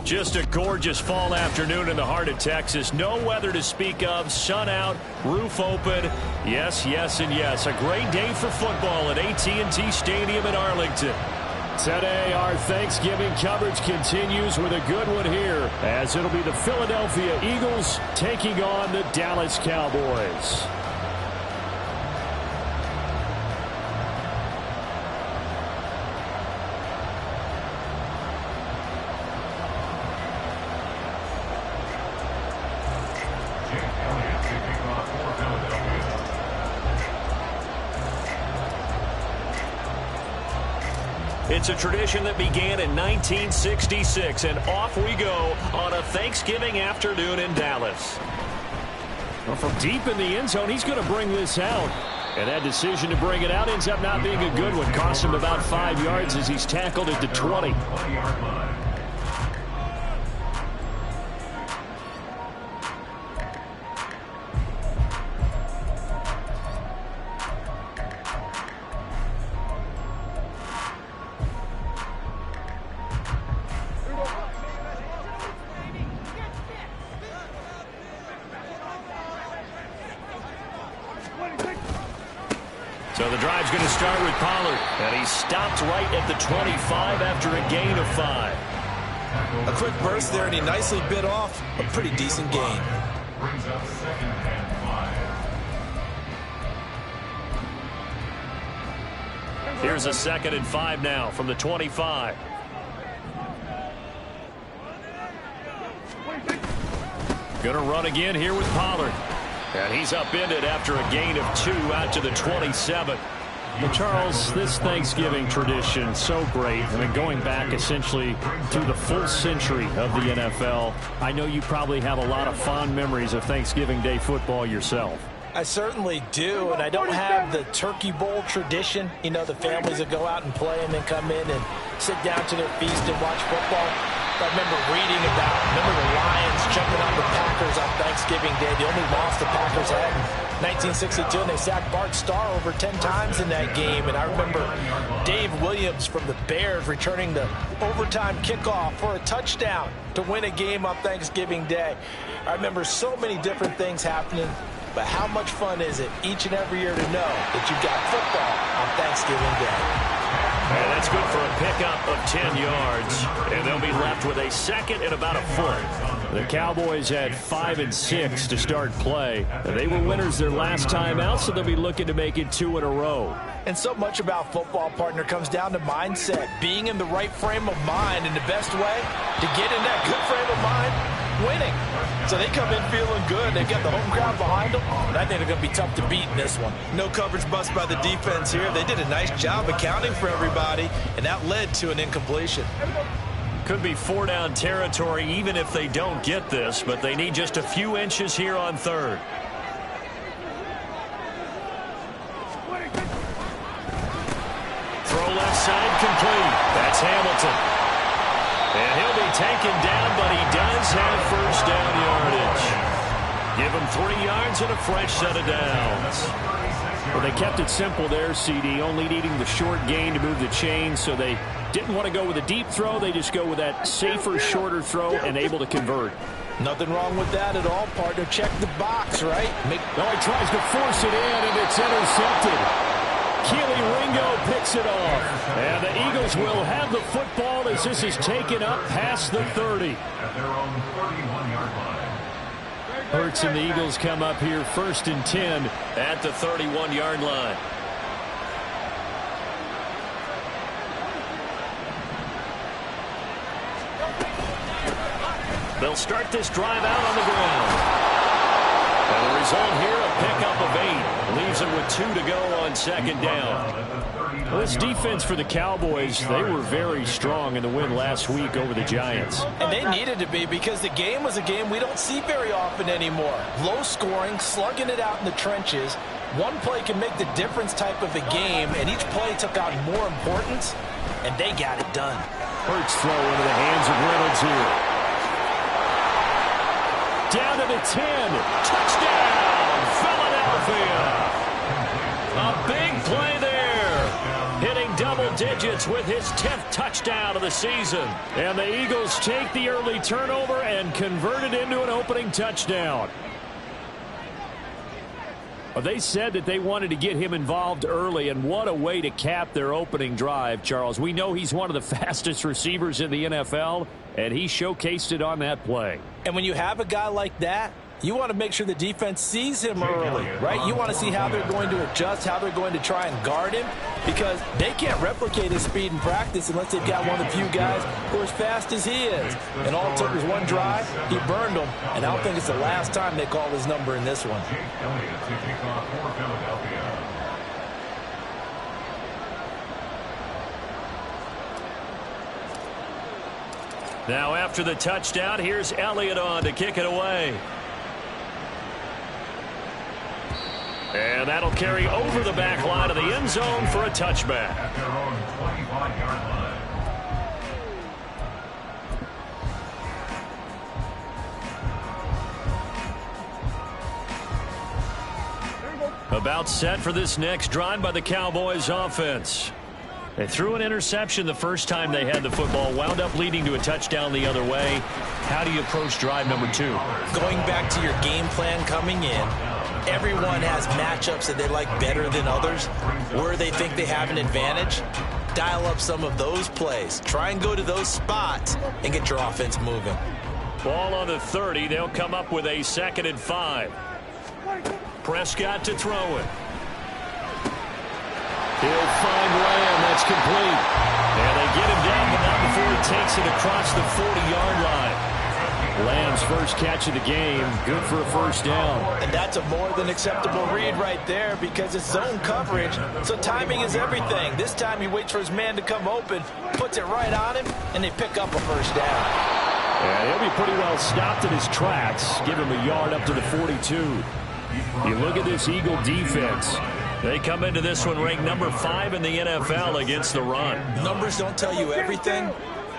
Just a gorgeous fall afternoon in the heart of Texas. No weather to speak of. Sun out, roof open. Yes, yes, and yes. A great day for football at AT&T Stadium in Arlington. Today, our Thanksgiving coverage continues with a good one here, as it'll be the Philadelphia Eagles taking on the Dallas Cowboys. It's a tradition that began in 1966, and off we go on a Thanksgiving afternoon in Dallas. Well, from deep in the end zone, he's going to bring this out. And that decision to bring it out ends up not being a good one. Cost him about 5 yards as he's tackled at the 20. So the drive's going to start with Pollard, and he stopped right at the 25 after a gain of 5. A quick burst there, and he nicely bit off a pretty decent gain. Brings up 2nd and 5. Here's a 2nd and 5 now from the 25. Going to run again here with Pollard. And he's upended after a gain of 2 out to the 27. Well, Charles, this Thanksgiving tradition, so great. I mean, going back essentially to the full century of the NFL. I know you probably have a lot of fond memories of Thanksgiving Day football yourself. I certainly do, and I don't have the Turkey Bowl tradition. You know, the families that go out and play and then come in and sit down to their feast and watch football. I remember reading about the Lions jumping on the Packers on Thanksgiving Day. The only loss the Packers had in 1962, and they sacked Bart Starr over 10 times in that game. And I remember Dave Williams from the Bears returning the overtime kickoff for a touchdown to win a game on Thanksgiving Day. I remember so many different things happening, but how much fun is it each and every year to know that you've got football on Thanksgiving Day? And that's good for a pickup of 10 yards. And they'll be left with a 2nd and about a foot. The Cowboys had 5 and 6 to start play. They were winners their last time out, so they'll be looking to make it 2 in a row. And so much about football, partner, comes down to mindset. Being in the right frame of mind, and the best way to get in that good frame of mind, winning. So they come in feeling good. They've got the home crowd behind them, and I think they're going to be tough to beat in this one. No coverage bust by the defense here. They did a nice job accounting for everybody, and that led to an incompletion. Could be 4-down territory even if they don't get this, but they need just a few inches here on 3rd. Throw left side complete. That's Hamilton. And he'll be taken down, but he does have 1st down yardage. Give him 3 yards and a fresh set of downs. Well, they kept it simple there, CD, only needing the short gain to move the chains, so they didn't want to go with a deep throw. They just go with that safer, shorter throw and able to convert. Nothing wrong with that at all, partner. Check the box, right? No, he tries to force it in, and it's intercepted. Keely Ringo picks it off. And the Eagles will have the football as this is taken up past the 30. At their own 31-yard line. Hurts and the Eagles come up here 1st and 10 at the 31-yard line. They'll start this drive out on the ground. And the result here, a pickup of 8. Leaves them with 2 to go on 2nd down. Well, this defense for the Cowboys, they were very strong in the win last week over the Giants. And they needed to be, because the game was a game we don't see very often anymore. Low scoring, slugging it out in the trenches. One play can make the difference type of a game, and each play took on more importance, and they got it done. Hurts throw into the hands of Reynolds here. Down to the 10. Touchdown, Philadelphia. A big play there. Hitting double digits with his 10th touchdown of the season. And the Eagles take the early turnover and convert it into an opening touchdown. Well, they said that they wanted to get him involved early, and what a way to cap their opening drive, Charles. We know he's one of the fastest receivers in the NFL, and he showcased it on that play. And when you have a guy like that, you want to make sure the defense sees him early, right? You want to see how they're going to adjust, how they're going to try and guard him, because they can't replicate his speed in practice unless they've got one of the few guys who are as fast as he is. And all it took was one drive. He burned them, and I don't think it's the last time they call his number in this one. Now after the touchdown, here's Elliott on to kick it away. And that'll carry over the back line of the end zone for a touchback. At their own 25-yard line. About set for this next drive by the Cowboys offense. They threw an interception the first time they had the football, wound up leading to a touchdown the other way. How do you approach drive number 2? Going back to your game plan coming in, everyone has matchups that they like better than others, where they think they have an advantage. Dial up some of those plays. Try and go to those spots and get your offense moving. Ball on the 30. They'll come up with a 2nd and 5. Prescott to throw it. He'll find Lamb. That's complete. And they get him down, but not before he takes it across the 40-yard line. Lamb's first catch of the game. Good for a first down. And that's a more than acceptable read right there because it's zone coverage, so timing is everything. This time he waits for his man to come open, puts it right on him, and they pick up a first down. And he'll be pretty well stopped in his tracks. Give him a yard up to the 42. You look at this Eagle defense. They come into this one ranked number 5 in the NFL against the run. Numbers don't tell you everything,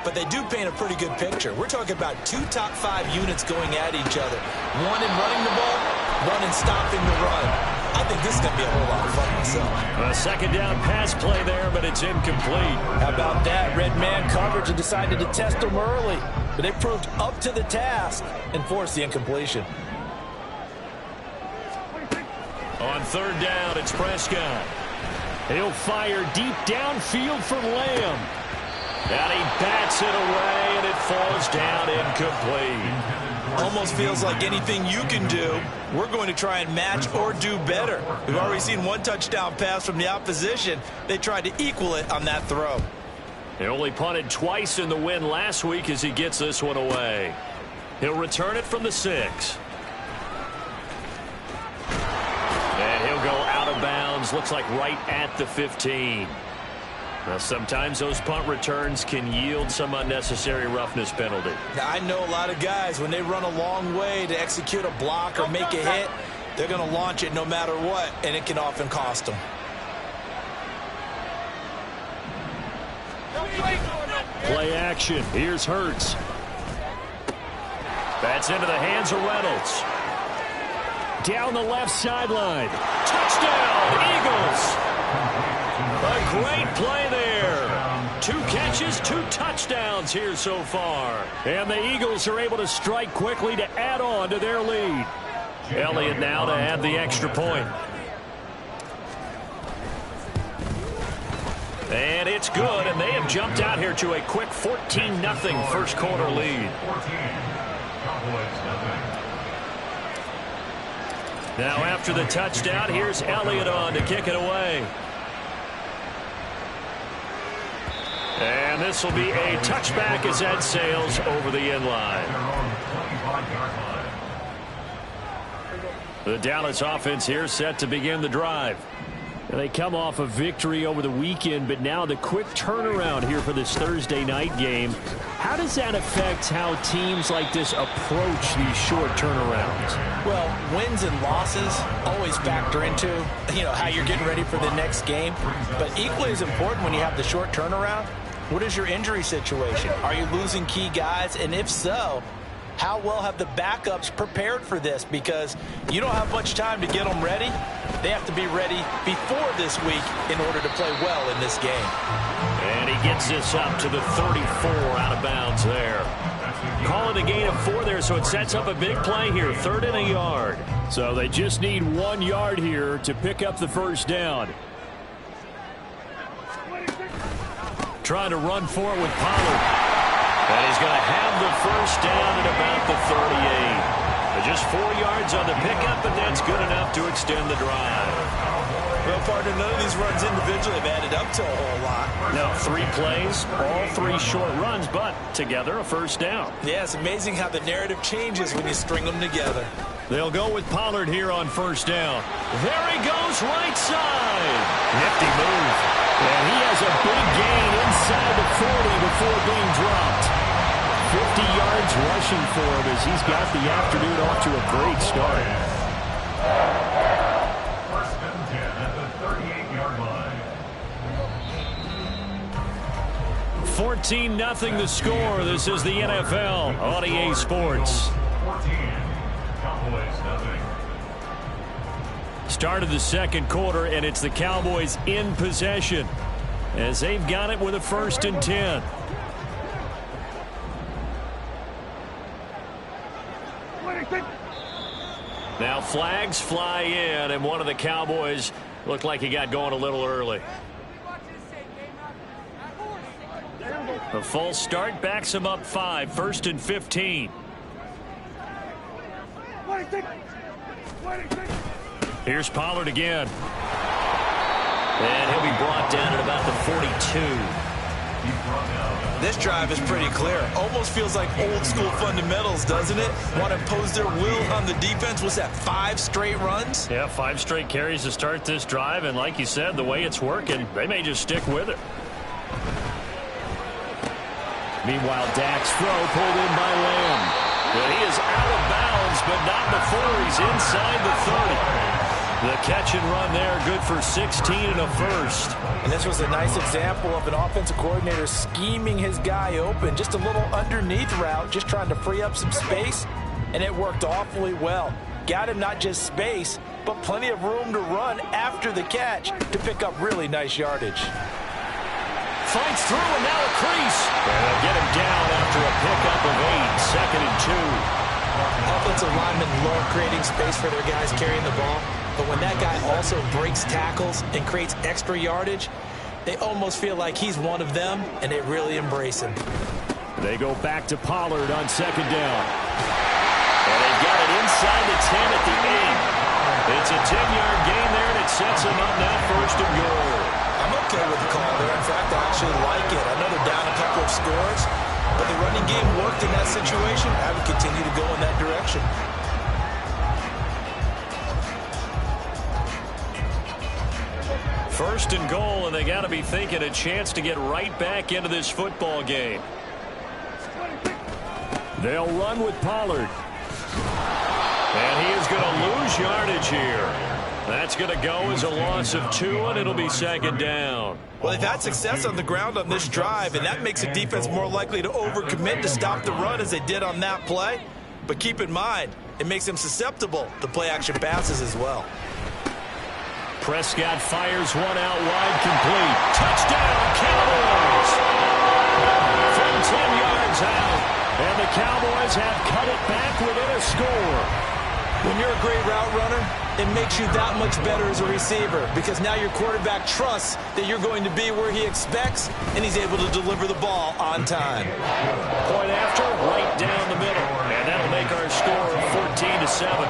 but they do paint a pretty good picture. We're talking about 2 top 5 units going at each other. One in running the ball, one in stopping the run. I think this is going to be a whole lot of fun myself. A second down pass play there, but it's incomplete. How about that? Red man coverage and decided to test them early, but they proved up to the task and forced the incompletion. On third down, it's Prescott. He'll fire deep downfield for Lamb. And he bats it away, and it falls down incomplete. Almost feels like anything you can do, we're going to try and match or do better. We've already seen one touchdown pass from the opposition. They tried to equal it on that throw. He only punted twice in the win last week as he gets this one away. He'll return it from the 6. And he'll go out of bounds, looks like right at the 15. Now, sometimes those punt returns can yield some unnecessary roughness penalty. Now, I know a lot of guys, when they run a long way to execute a block or make a hit, they're going to launch it no matter what, and it can often cost them. Play action. Here's Hurts. That's into the hands of Reynolds. Down the left sideline. Touchdown, Eagles. A great play there. 2 catches, 2 touchdowns here so far. And the Eagles are able to strike quickly to add on to their lead. Elliott now to add the extra point. And it's good, and they have jumped out here to a quick 14-0 first quarter lead. Now after the touchdown, here's Elliott on to kick it away. And this will be a touchback as that sails over the end line. The Dallas offense here set to begin the drive. They come off a victory over the weekend, but now the quick turnaround here for this Thursday night game. How does that affect how teams like this approach these short turnarounds? Well, wins and losses always factor into, how you're getting ready for the next game. But equally as important when you have the short turnaround, what is your injury situation? Are you losing key guys? And if so, how well have the backups prepared for this? Because you don't have much time to get them ready. They have to be ready before this week in order to play well in this game. And he gets this up to the 34, out of bounds there. Call it a gain of 4 there, so it sets up a big play here. 3rd and a yard. So they just need 1 yard here to pick up the first down. Trying to run for it with Pollard. And he's going to have the first down at about the 38. Just 4 yards on the pickup, and that's good enough to extend the drive. Well, partner, none of these runs individually have added up to a whole lot. No, 3 plays, all 3 short runs, but together a first down. Yeah, it's amazing how the narrative changes when you string them together. They'll go with Pollard here on first down. There he goes, right side. Nifty move. And he has a big gain inside the 40 before being dropped. 50 yards rushing for him as he's got the afternoon off to a great start. 1st and 10 at the 38-yard line. 14-0 the score. This is the NFL on EA Sports. 14. Cowboys nothing. Start of the second quarter, and it's the Cowboys in possession as they've got it with a 1st and 10. Now flags fly in, and one of the Cowboys looked like he got going a little early. The false start backs him up 5, 1st and 15. Here's Pollard again. And he'll be brought down at about the 42. This drive is pretty clear. Almost feels like old school fundamentals, doesn't it? Want to impose their will on the defense. Was that 5 straight runs? Yeah, 5 straight carries to start this drive. And like you said, the way it's working, they may just stick with it. Meanwhile, Dak's throw pulled in by Lamb. And he is out of bounds, but not before he's inside the 30. The catch and run there, good for 16 and a first. And this was a nice example of an offensive coordinator scheming his guy open. Just a little underneath route, just trying to free up some space. And it worked awfully well. Got him not just space, but plenty of room to run after the catch to pick up really nice yardage. Fights through, and now a crease. And they'll get him down after a pickup of 8, 2nd and 2. Offensive linemen love creating space for their guys carrying the ball. But when that guy also breaks tackles and creates extra yardage, they almost feel like he's one of them, and they really embrace him. They go back to Pollard on 2nd down. And they've got it inside the 10 at the 8. It's a 10-yard gain there, and it sets him up now 1st and goal. I'm okay with the call there. In fact, I actually like it. I know they're down a couple of scores, but the running game worked in that situation. I would continue to go in that direction. First and goal, and they got to be thinking a chance to get right back into this football game. They'll run with Pollard. And he is going to lose yardage here. That's going to go as a loss of 2, and it'll be 2nd down. Well, they've had success on the ground on this drive, and that makes a defense more likely to overcommit to stop the run as they did on that play. But keep in mind, it makes them susceptible to play-action passes as well. Prescott fires one out wide, complete. Touchdown, Cowboys! From 10 yards out, and the Cowboys have cut it back within a score. When you're a great route runner, it makes you that much better as a receiver because now your quarterback trusts that you're going to be where he expects, and he's able to deliver the ball on time. Point after, right down the middle, and that'll make our score 14-7.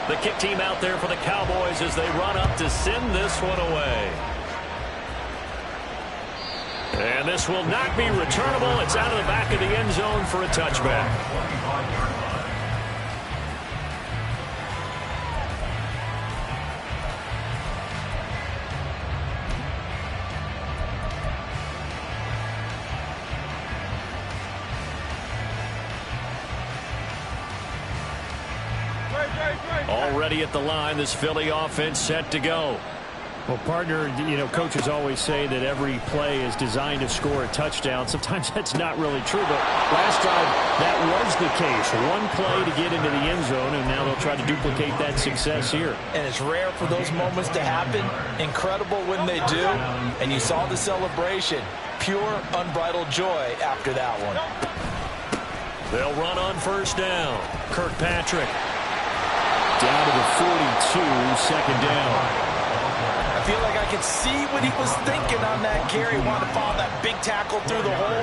The kick team out there for the Cowboys as they run up to send this one away. And this will not be returnable. It's out of the back of the end zone for a touchback. Already at the line, this Philly offense set to go. Well, partner, you know, coaches always say that every play is designed to score a touchdown. Sometimes that's not really true, but last time that was the case. One play to get into the end zone, and now they'll try to duplicate that success here. And it's rare for those moments to happen. Incredible when they do. And you saw the celebration. Pure, unbridled joy after that one. They'll run on first down. Kirkpatrick. Down to the 42, second down. I feel like I could see what he was thinking on that carry. Wanted to follow that big tackle through the hole.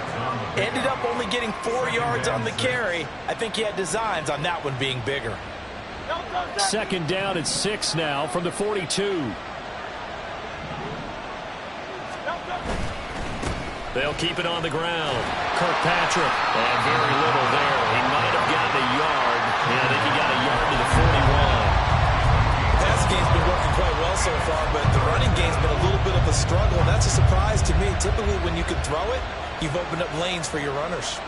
Ended up only getting 4 yards on the carry. I think he had designs on that one being bigger. Second down at 6 now from the 42. They'll keep it on the ground. Kirkpatrick. And very little there. He might have gotten a yard. Yeah, I think he got a yard to the 41. Game's been working quite well so far, but the running game's been a little bit of a struggle, and that's a surprise to me. Typically, when you can throw it, you've opened up lanes for your runners.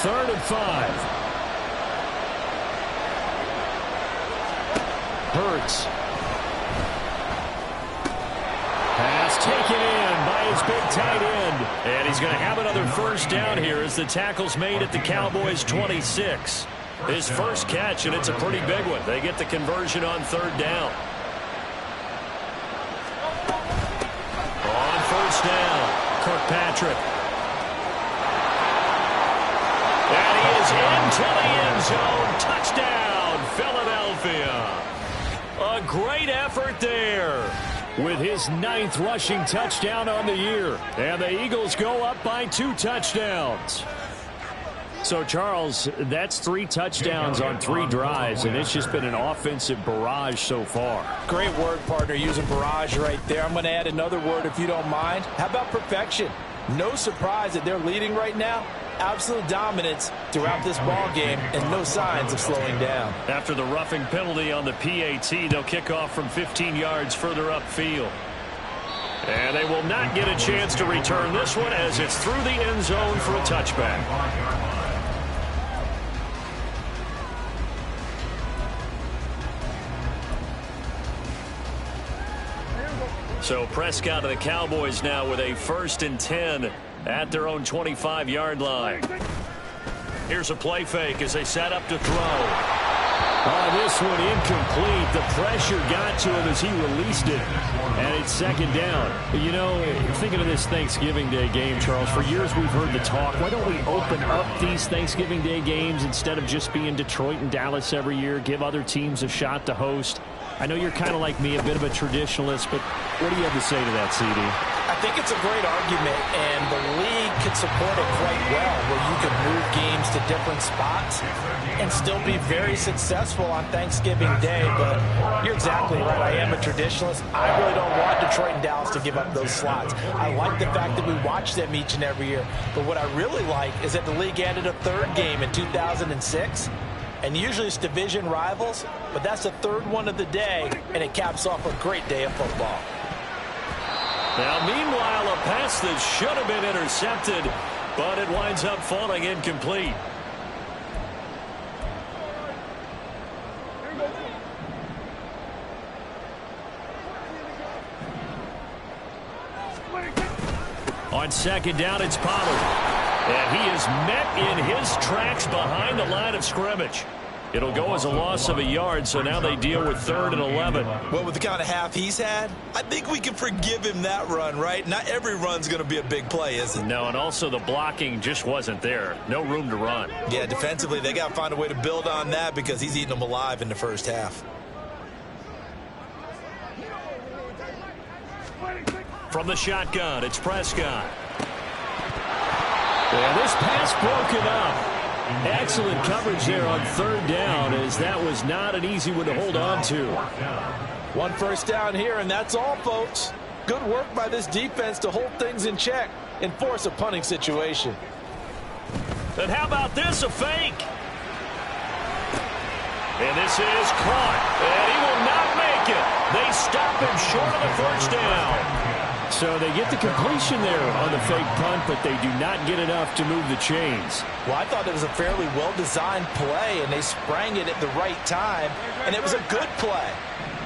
3rd and 5. Hurts. Pass taken in by his big tight end. And he's going to have another first down here as the tackle's made at the Cowboys' 26. His first catch, and it's a pretty big one. They get the conversion on 3rd down. On first down, Kirkpatrick. And he is into the end zone. Touchdown, Philadelphia. A great effort there. With his 9th rushing touchdown on the year. And the Eagles go up by 2 touchdowns. So, Charles, that's 3 touchdowns on 3 drives, and it's just been an offensive barrage so far. Great word, partner, using barrage right there. I'm going to add another word if you don't mind. How about perfection? No surprise that they're leading right now. Absolute dominance throughout this ball game and no signs of slowing down. After the roughing penalty on the PAT, they'll kick off from 15 yards further upfield. And they will not get a chance to return this one as it's through the end zone for a touchback. So Prescott and the Cowboys now with a 1st and 10 at their own 25-yard line. Here's a play fake as they set up to throw. Oh, this one incomplete. The pressure got to him as he released it. And it's 2nd down. You know, thinking of this Thanksgiving Day game, Charles, for years we've heard the talk. Why don't we open up these Thanksgiving Day games instead of just being Detroit and Dallas every year? Give other teams a shot to host. I know you're kind of like me, a bit of a traditionalist, but what do you have to say to that, CD? I think it's a great argument, and the league could support it quite well, where you could move games to different spots and still be very successful on Thanksgiving Day. But you're exactly right. I am a traditionalist. I really don't want Detroit and Dallas to give up those slots. I like the fact that we watch them each and every year. But what I really like is that the league added a 3rd game in 2006. And usually it's division rivals, but that's the 3rd one of the day, and it caps off a great day of football. Now, meanwhile, a pass that should have been intercepted, but it winds up falling incomplete. On 2nd down, it's Pollard. And he is met in his tracks behind the line of scrimmage. It'll go as a loss of a yard, so now they deal with 3rd and 11. Well, with the kind of half he's had, I think we can forgive him that run, right? Not every run's going to be a big play, is it? No, and also the blocking just wasn't there. No room to run. Yeah, defensively, they got to find a way to build on that because he's eating them alive in the first half. From the shotgun, it's Prescott. Yeah, this pass broken up. Excellent coverage there on 3rd down, as that was not an easy one to hold on to. 1 first down here, and that's all, folks. Good work by this defense to hold things in check and force a punting situation. And how about this, a fake? And this is caught, and he will not make it. They stop him short of the first down. So they get the completion there on the fake punt, but they do not get enough to move the chains. Well, I thought it was a fairly well-designed play, and they sprang it at the right time, and it was a good play.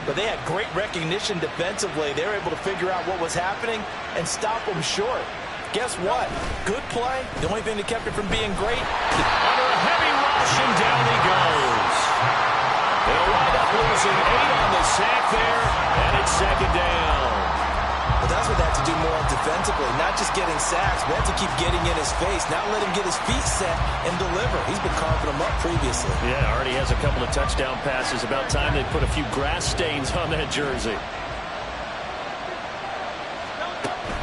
but they had great recognition defensively. They were able to figure out what was happening and stop them short. Guess what? Good play. The only thing that kept it from being great. Under a heavy rush, and down he goes. They'll wind up losing 8 on the sack there, and it's second down. But that's what they have to do more defensively, not just getting sacks, but have to keep getting in his face, not let him get his feet set and deliver. He's been carving them up previously. Yeah, already has a couple of touchdown passes. About time they put a few grass stains on that jersey.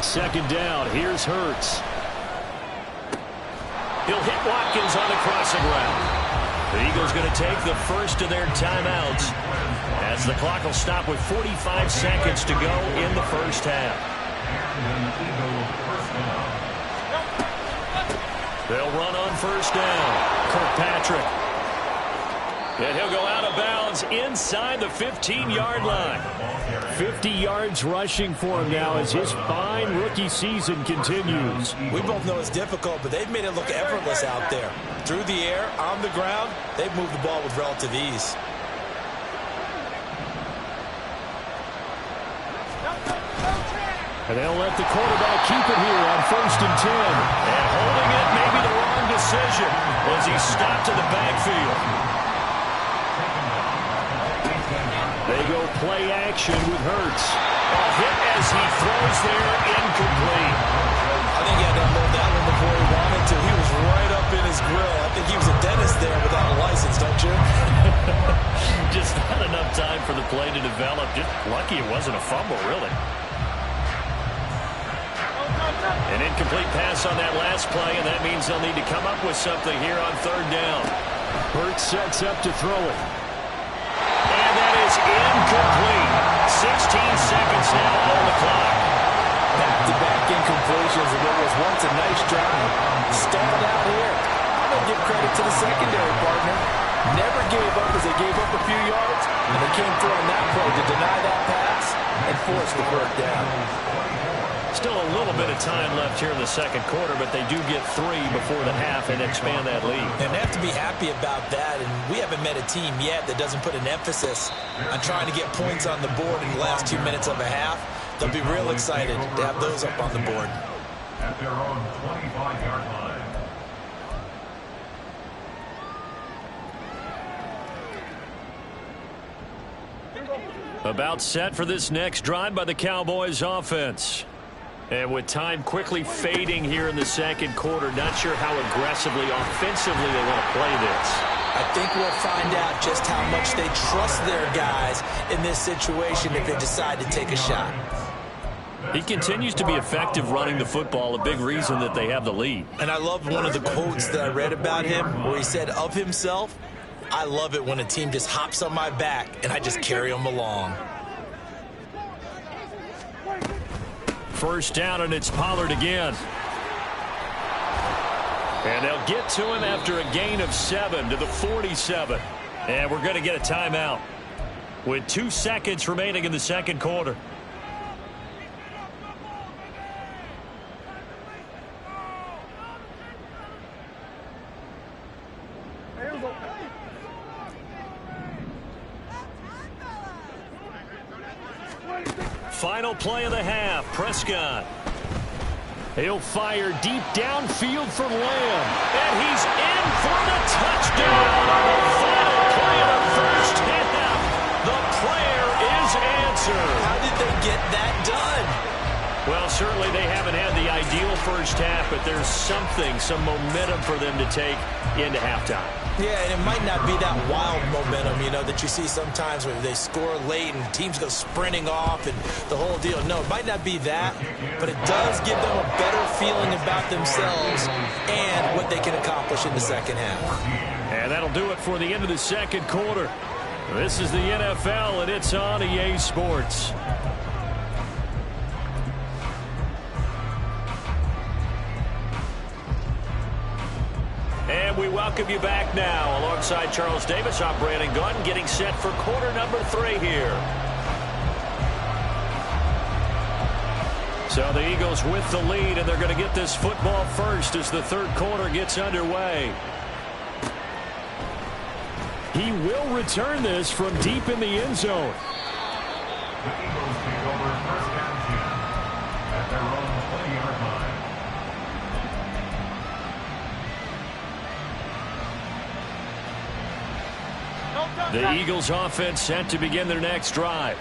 Second down. Here's Hurts. He'll hit Watkins on the crossing route. The Eagles going to take the first of their timeouts as the clock will stop with 45 seconds to go in the first half. They'll run on first down. Kirkpatrick. And he'll go out of bounds inside the 15-yard line. 50 yards rushing for him now as his fine rookie season continues. We both know it's difficult, but they've made it look effortless out there. Through the air, on the ground, they've moved the ball with relative ease. And they'll let the quarterback keep it here on 1st and 10. And holding it may be the wrong decision as he stopped in the backfield. They go play action with Hurts. A hit as he throws there, incomplete. I think he had to unload that one before he wanted to. He was right up in his grill. I think he was a dentist there without a license, don't you? Just not enough time for the play to develop. Just lucky it wasn't a fumble, really. An incomplete pass on that last play, and that means they'll need to come up with something here on 3rd down. Hurts sets up to throw it. And that is incomplete. 16 seconds now on the clock. Back-to-back incompletions, and it was once a nice drive. Stalled out here. I'm going to give credit to the secondary partner. Never gave up as they gave up a few yards, and they came through on that play to deny that pass and force the first down. Still a little bit of time left here in the second quarter, but they do get 3 before the half and expand that lead. And they have to be happy about that, and we haven't met a team yet that doesn't put an emphasis on trying to get points on the board in the last 2 minutes of a half. They'll be real excited to have those up on the board. At their own 25-yard line. About set for this next drive by the Cowboys offense. And with time quickly fading here in the second quarter, not sure how aggressively, offensively they want to play this. I think we'll find out just how much they trust their guys in this situation if they decide to take a shot. He continues to be effective running the football, a big reason that they have the lead. And I love one of the quotes that I read about him where he said of himself, I love it when a team just hops on my back and I just carry them along. First down, and it's Pollard again. And they'll get to him after a gain of 7 to the 47. And we're going to get a timeout with 2 seconds remaining in the second quarter. Final play of the half, Prescott. He'll fire deep downfield for Lamb. And he's in for the touchdown on the final play of the first half. The prayer is answered. How did they get that done? Well, certainly they haven't had the ideal first half, but there's something, some momentum for them to take into halftime. Yeah, and it might not be that wild momentum, you know, that you see sometimes when they score late and teams go sprinting off and the whole deal. No, it might not be that, but it does give them a better feeling about themselves and what they can accomplish in the second half. And that'll do it for the end of the second quarter. This is the NFL, and it's on EA Sports. And we welcome you back now. Alongside Charles Davis, I'm Brandon Gunn, getting set for quarter number 3 here. So the Eagles with the lead, and they're going to get this football first as the third quarter gets underway. He will return this from deep in the end zone. The Eagles take over first and 10 at their own 20-yard line. The Eagles offense set to begin their next drive.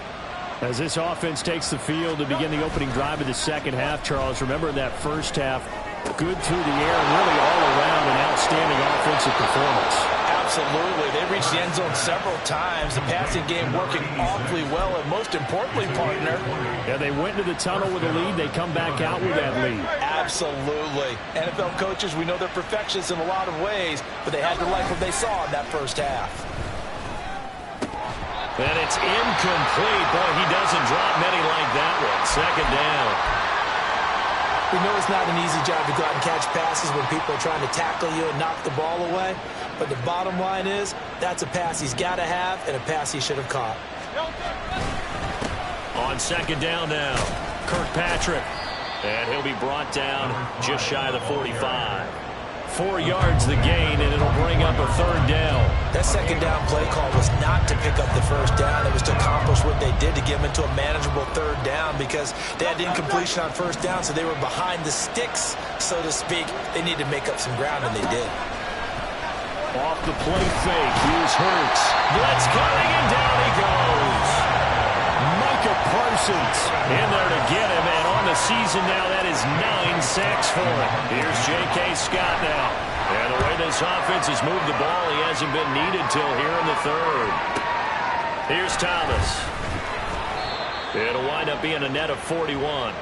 As this offense takes the field to begin the opening drive of the second half, Charles, remember in that first half, good through the air and really all around an outstanding offensive performance. Absolutely. They reached the end zone several times. The passing game working awfully well, and most importantly, partner. Yeah, they went into the tunnel with a lead. They come back out with that lead. Absolutely. NFL coaches, we know they're perfectionists in a lot of ways, but they had to like what they saw in that first half. And it's incomplete. Boy, he doesn't drop many like that one. Second down. We know it's not an easy job to go out and catch passes when people are trying to tackle you and knock the ball away. But the bottom line is, that's a pass he's got to have and a pass he should have caught. On second down now, Kirkpatrick. And he'll be brought down just shy of the 45. 4 yards the gain, and it'll bring up a third down. That second down play call was not to pick up the first down. It was to accomplish what they did to get them into a manageable third down because they had incompletion on first down, so they were behind the sticks, so to speak. They needed to make up some ground, and they did. Off the play fake, here's Hurts. Blitz coming, and down he goes. Micah Parsons in there to get him, and on the season now, that is 9 sacks for him. Here's J.K. Scott now. And the way this offense has moved the ball, he hasn't been needed till here in the third. Here's Thomas. It'll wind up being a net of 41.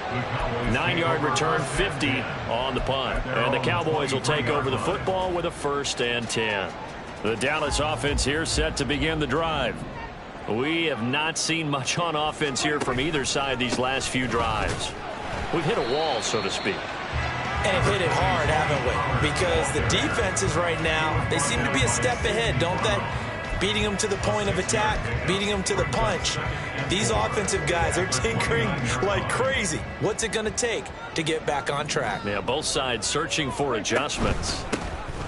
9-yard return, 50 on the punt. And the Cowboys will take over the football with a 1st and 10. The Dallas offense here set to begin the drive. We have not seen much on offense here from either side these last few drives. We've hit a wall, so to speak. And have hit it hard, haven't we? Because the defenses right now, they seem to be a step ahead, don't they? Beating them to the point of attack, beating them to the punch. These offensive guys are tinkering like crazy. What's it going to take to get back on track? Yeah, both sides searching for adjustments.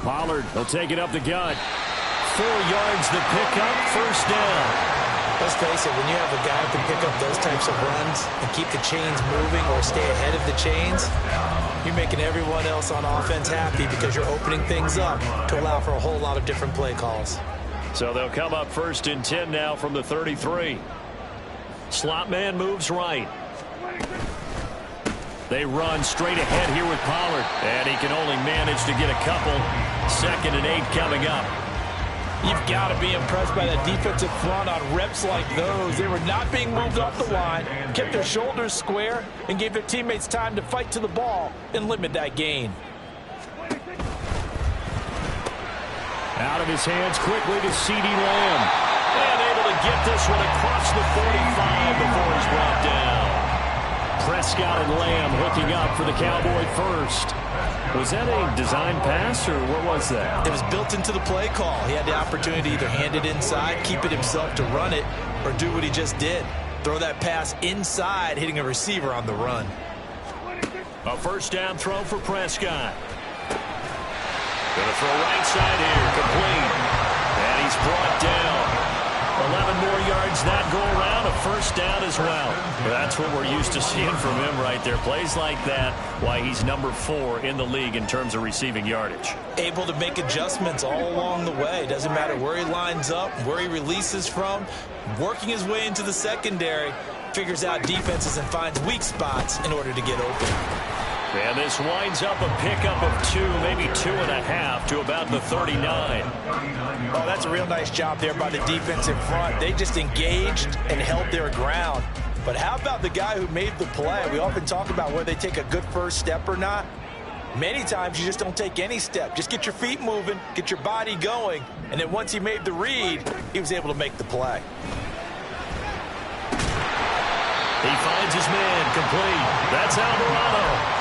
Pollard, he'll take it up the gut. 4 yards the pickup, first down. Let's face it, when you have a guy who can pick up those types of runs and keep the chains moving or stay ahead of the chains, you're making everyone else on offense happy because you're opening things up to allow for a whole lot of different play calls. So they'll come up 1st and 10 now from the 33. Slot man moves right. They run straight ahead here with Pollard, and he can only manage to get a couple. 2nd and 8 coming up. You've got to be impressed by that defensive front on reps like those. They were not being moved off the line, kept their shoulders square, and gave their teammates time to fight to the ball and limit that gain. Out of his hands quickly to CeeDee Lamb. And able to get this one across the 45 before he's brought down. Prescott and Lamb hooking up for the Cowboy first. Was that a design pass, or what was that? It was built into the play call. He had the opportunity to either hand it inside, keep it himself to run it, or do what he just did. Throw that pass inside, hitting a receiver on the run. A 1st down throw for Prescott. Gonna throw right side here, complete. And he's brought down. 11 more yards that go around, a 1st down as well. That's what we're used to seeing from him right there. Plays like that, why he's number 4 in the league in terms of receiving yardage. Able to make adjustments all along the way. Doesn't matter where he lines up, where he releases from. Working his way into the secondary, figures out defenses and finds weak spots in order to get open. And this winds up a pickup of 2, maybe 2.5 to about the 39. Oh, that's a real nice job there by the defensive front. They just engaged and held their ground. But how about the guy who made the play? We often talk about whether they take a good first step or not. Many times you just don't take any step. Just get your feet moving, get your body going, and then once he made the read, he was able to make the play. He finds his man, complete. That's Alvarado.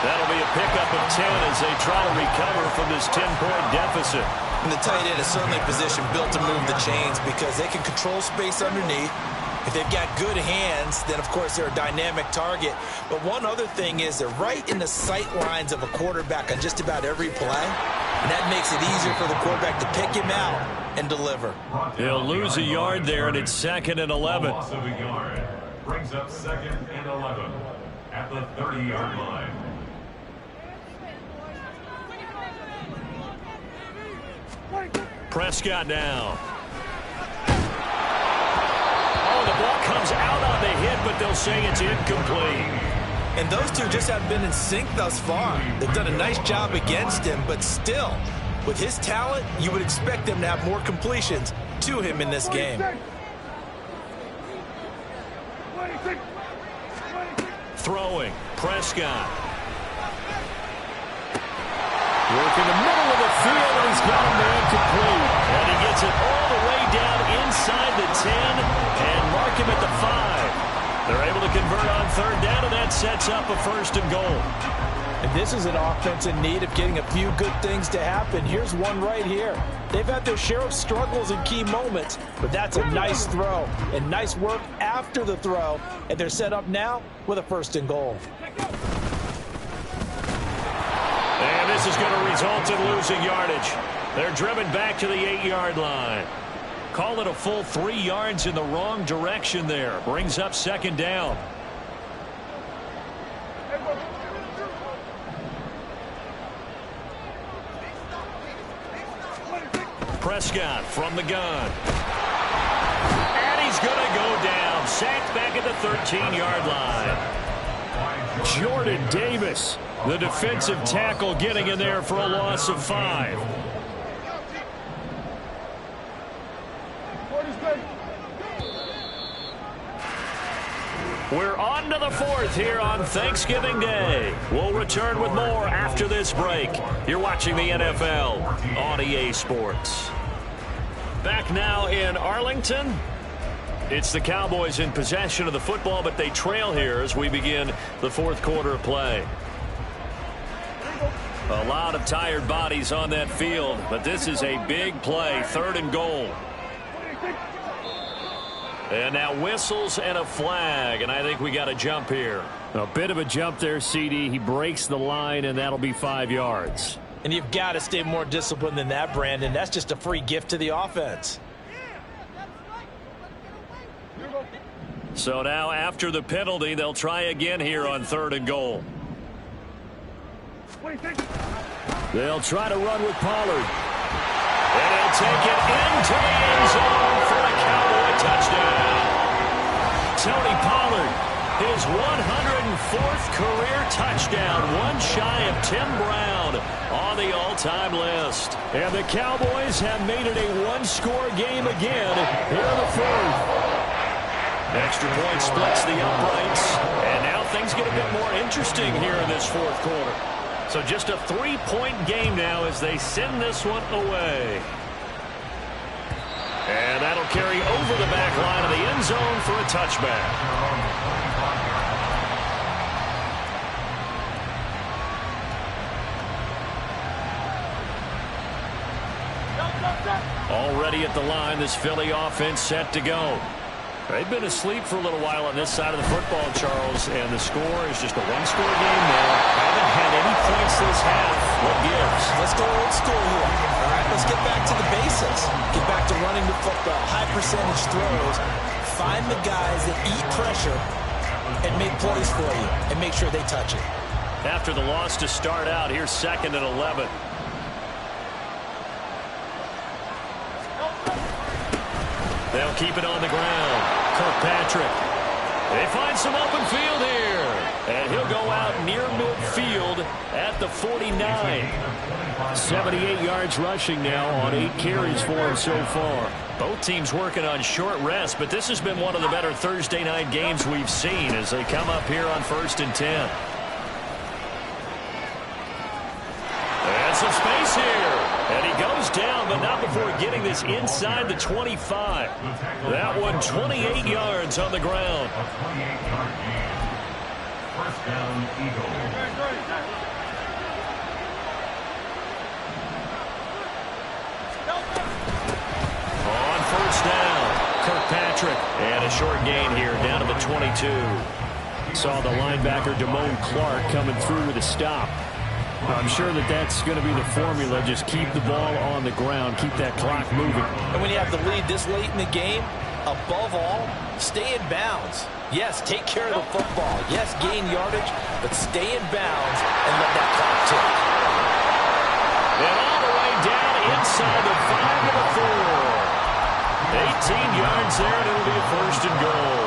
That'll be a pickup of 10 as they try to recover from this 10-point deficit. And the tight end is certainly a position built to move the chains because they can control space underneath. If they've got good hands, then, of course, they're a dynamic target. But one other thing is they're right in the sight lines of a quarterback on just about every play. And that makes it easier for the quarterback to pick him out and deliver. He'll lose a yard there, and it's 2nd and 11. Brings up 2nd and 11 at the 30-yard line. Prescott now. Oh, the ball comes out on the hit, but they'll say it's incomplete. And those two just haven't been in sync thus far. They've done a nice job against him, but still, with his talent, you would expect them to have more completions to him in this game. Throwing, Prescott. Working the middle of the field, and he's got a man complete. And he gets it all the way down inside the 10 and mark him at the 5. They're able to convert on 3rd down, and that sets up a 1st and goal. And this is an offense in need of getting a few good things to happen. Here's one right here. They've had their share of struggles in key moments, but that's a nice throw and nice work after the throw. And they're set up now with a 1st and goal. And this is going to result in losing yardage. They're driven back to the 8-yard line. Call it a full 3 yards in the wrong direction there. Brings up 2nd down. Prescott from the gun. And he's going to go down. Sacked back at the 13-yard line. Jordan Davis, the defensive tackle, getting in there for a loss of 5. We're on to the 4th here on Thanksgiving Day. We'll return with more after this break. You're watching the NFL on EA Sports. Back now in Arlington. It's the Cowboys in possession of the football, but they trail here as we begin the 4th quarter of play. A lot of tired bodies on that field, but this is a big play, 3rd and goal. And now whistles and a flag, and I think we got a jump here. A bit of a jump there, CD. He breaks the line, and that'll be 5 yards. And you've got to stay more disciplined than that, Brandon. That's just a free gift to the offense. So now after the penalty, they'll try again here on 3rd and goal. They'll try to run with Pollard. And he'll take it into the end zone for a Cowboy touchdown. Tony Pollard, his 104th career touchdown, one shy of Tim Brown on the all-time list. And the Cowboys have made it a one-score game again here in the 4th. Extra point splits the uprights, and now things get a bit more interesting here in this 4th quarter. So just a 3-point game now as they send this one away. And that'll carry over the back line of the end zone for a touchback. Already at the line, this Philly offense set to go. They've been asleep for a little while on this side of the football, Charles, and the score is just a one-score game now. Haven't had any points this half. What gives? Let's go old school here. All right, let's get back to the basics. Get back to running the football, high percentage throws. Find the guys that eat pressure and make plays for you and make sure they touch it. After the loss to start out, here's 2nd and 11. They'll keep it on the ground. Kirkpatrick. They find some open field here. And he'll go out near midfield at the 49. 78 yards rushing now on 8 carries for him so far. Both teams working on short rest, but this has been one of the better Thursday night games we've seen as they come up here on 1st and 10. And some space here. And he goes down, but not before getting this inside the 25. That one 28 yards on the ground. A 28-yard gain. 1st down, Eagles. On 1st down, Kirkpatrick. And a short gain here down to the 22. Saw the linebacker Damone Clark coming through with a stop. I'm sure that that's going to be the formula. Just keep the ball on the ground. Keep that clock moving. And when you have the lead this late in the game, above all, stay in bounds. Yes, take care of the football. Yes, gain yardage, but stay in bounds and let that clock tick. And all the way down inside the 5 to the 4. 18 yards there, and it'll be a first and goal.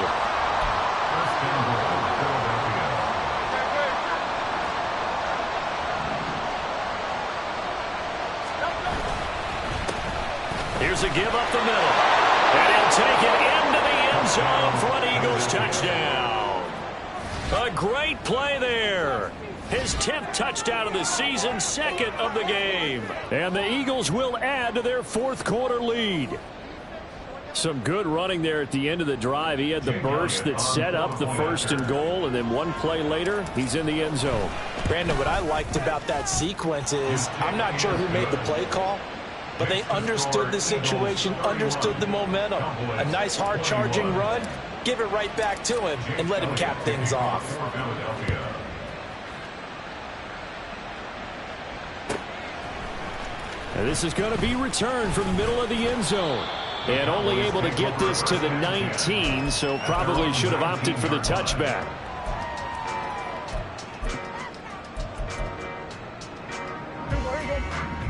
Here's a give up the middle. And he'll take it into the end zone for an Eagles touchdown. A great play there. His 10th touchdown of the season, second of the game. And the Eagles will add to their fourth quarter lead. Some good running there at the end of the drive. He had the burst that set up the first and goal, and then one play later, he's in the end zone. Brandon, what I liked about that sequence is I'm not sure who made the play call, but they understood the situation, understood the momentum. A nice hard charging run, give it right back to him and let him cap things off. And this is going to be returned from the middle of the end zone. And only able to get this to the 19, so probably should have opted for the touchback.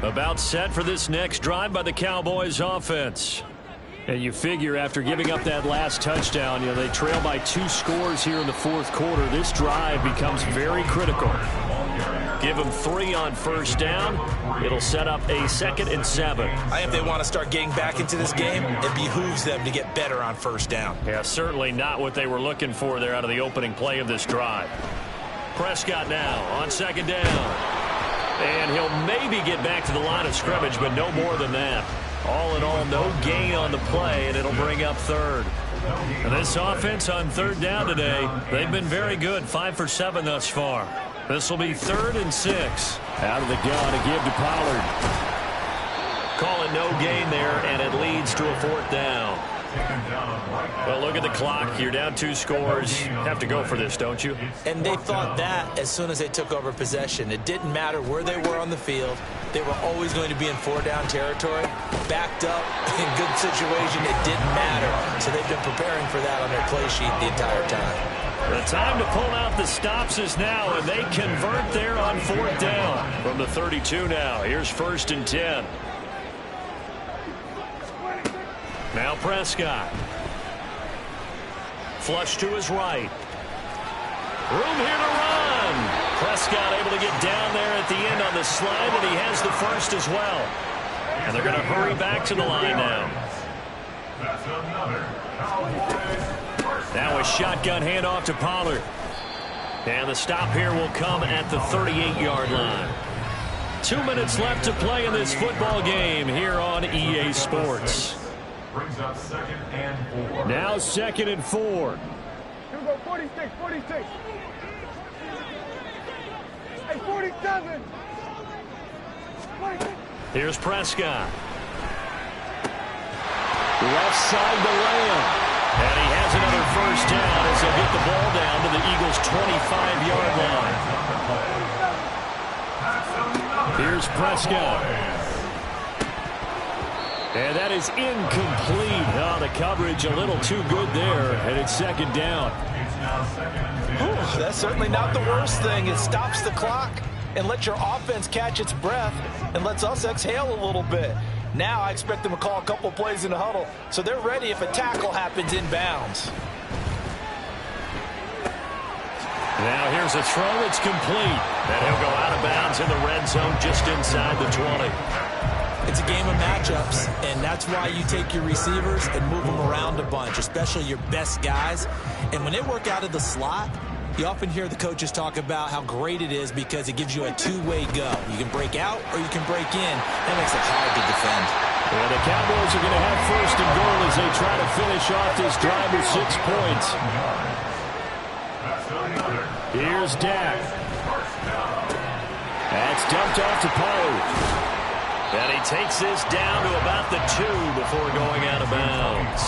About set for this next drive by the Cowboys offense. And you figure after giving up that last touchdown, you know, they trail by 2 scores here in the fourth quarter. This drive becomes very critical. Give them 3 on first down. It'll set up a 2nd and 7. I think they want to start getting back into this game. It behooves them to get better on first down. Yeah, certainly not what they were looking for there out of the opening play of this drive. Prescott now on 2nd down. And he'll maybe get back to the line of scrimmage, but no more than that. All in all, no gain on the play, and it'll bring up 3rd. And this offense on 3rd down today, they've been very good, 5 for 7 thus far. This will be 3rd and 6. Out of the gun to give to Pollard. Call it no gain there, and it leads to a 4th down. Well, look at the clock. You're down 2 scores. Have to go for this, don't you? And they thought that as soon as they took over possession. It didn't matter where they were on the field. They were always going to be in 4-down territory. Backed up, in good situation, it didn't matter. So they've been preparing for that on their play sheet the entire time. The time to pull out the stops is now, and they convert there on 4th down. From the 32 now, here's 1st and 10. Now Prescott. Flush to his right. Room here to run. Prescott able to get down there at the end on the slide, and he has the first as well. And they're going to hurry back to the line now. Now a shotgun handoff to Pollard. And the stop here will come at the 38-yard line. 2 minutes left to play in this football game here on EA Sports. Brings up 2nd and 4. Now 2nd and 4. Here we go, 46, 46. Hey, 47. 46. Here's Prescott. Left side to Lamb. And he has another first down as he'll get the ball down to the Eagles' 25-yard line. Here's Prescott. And that is incomplete. Oh, the coverage a little too good there, and it's 2nd down. That's certainly not the worst thing. It stops the clock and lets your offense catch its breath and lets us exhale a little bit. Now I expect them to call a couple plays in the huddle, so they're ready if a tackle happens inbounds. Now here's a throw that's complete. And he'll go out of bounds in the red zone just inside the 20. It's a game of matchups, and that's why you take your receivers and move them around a bunch, especially your best guys. And when they work out of the slot, you often hear the coaches talk about how great it is because it gives you a two-way go. You can break out or you can break in. That makes it hard to defend. And the Cowboys are going to have 1st and goal as they try to finish off this drive with 6 points. Here's Dak. That's dumped off to Pollard. And he takes this down to about the 2 before going out of bounds.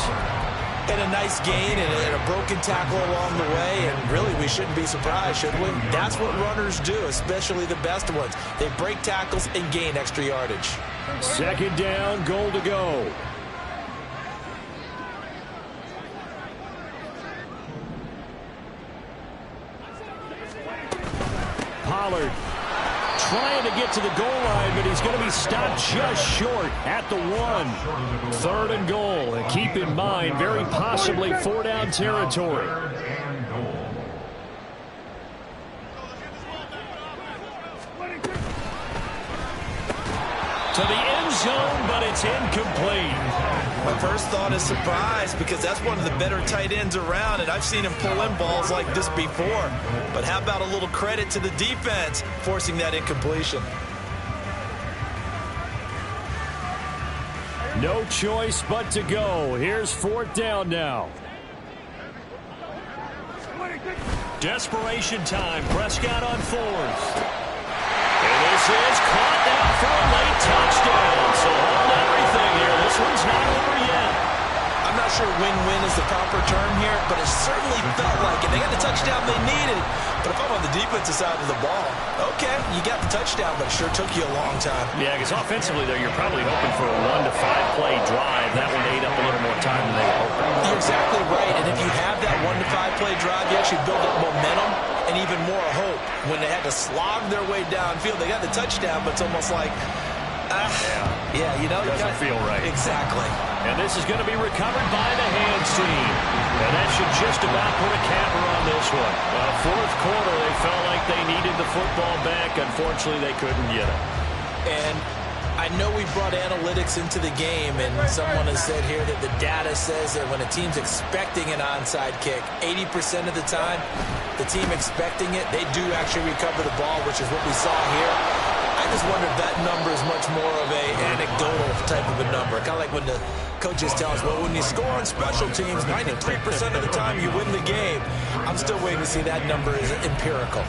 And a nice gain and a broken tackle along the way, and really we shouldn't be surprised, should we? That's what runners do, especially the best ones. They break tackles and gain extra yardage. 2nd down, goal to go. Ballard trying to get to the goal line, but he's going to be stopped just short at the 1. 3rd and goal. And keep in mind, very possibly 4-down territory. To the end zone, but it's incomplete. My first thought is surprise, because that's one of the better tight ends around, and I've seen him pull in balls like this before. But how about a little credit to the defense forcing that incompletion? No choice but to go. Here's 4th down now. Desperation time. Prescott on 4th. And this is caught now for a late touchdown. So hold everything here. This one's not over yet. I'm not sure win-win is the proper term here, but it certainly felt like it. They got the touchdown they needed. But if I'm on the defensive side of the ball, okay, you got the touchdown, but it sure took you a long time. Yeah, because offensively there, you're probably hoping for a 1 to 5 play drive. That one ate up a little more time than they were hoping. You're exactly right. And if you have that 1 to 5 play drive, you actually build up momentum and even more hope. When they had to slog their way downfield, they got the touchdown, but it's almost like, yeah, you know, doesn't feel right. Exactly. And this is going to be recovered by the hands team. And that should just about put a capper on this one. 4th quarter, they felt like they needed the football back. Unfortunately, they couldn't get it. And I know we brought analytics into the game, and someone has said here that the data says that when a team's expecting an onside kick, 80% of the time, the team expecting it, they do actually recover the ball, which is what we saw here. I just wonder if that number is much more of a anecdotal type of a number. Kind of like when the coaches tell us, well, when you score on special teams, 93% of the time you win the game. I'm still waiting to see that number is empirical.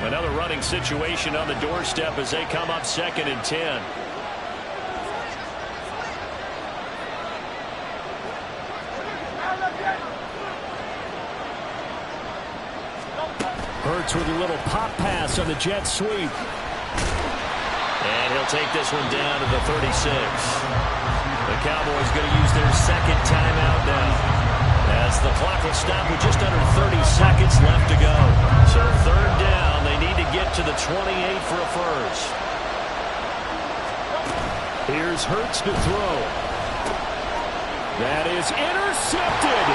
Another running situation on the doorstep as they come up 2nd and 10. Hurts with a little pop pass on the jet sweep. And he'll take this one down to the 36. The Cowboys going to use their 2nd timeout now, as the clock will stop with just under 30 seconds left to go. So 3rd down, they need to get to the 28 for a first. Here's Hurts to throw. That is intercepted.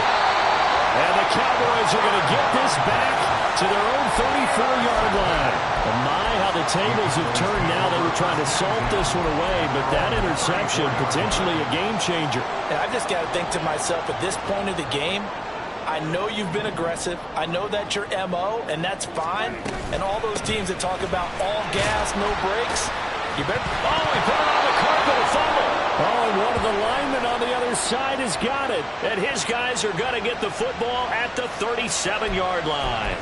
And the Cowboys are going to get this back to their own 34-yard line. And my, how the tables have turned now. They were trying to salt this one away, but that interception, potentially a game changer. And I've just got to think to myself, at this point of the game, I know you've been aggressive. I know that's your MO, and that's fine. And all those teams that talk about all gas, no brakes, you better... Oh, he put it on the carpet, a fumble. Oh, and one of the linemen on the other side has got it. And his guys are going to get the football at the 37-yard line.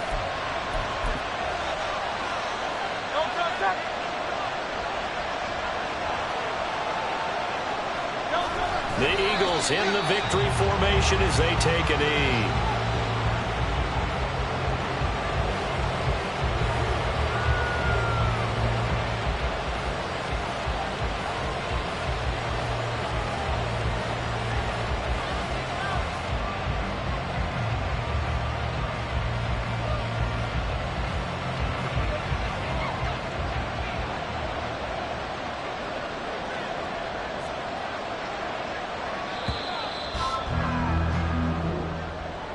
The Eagles in the victory formation as they take a knee.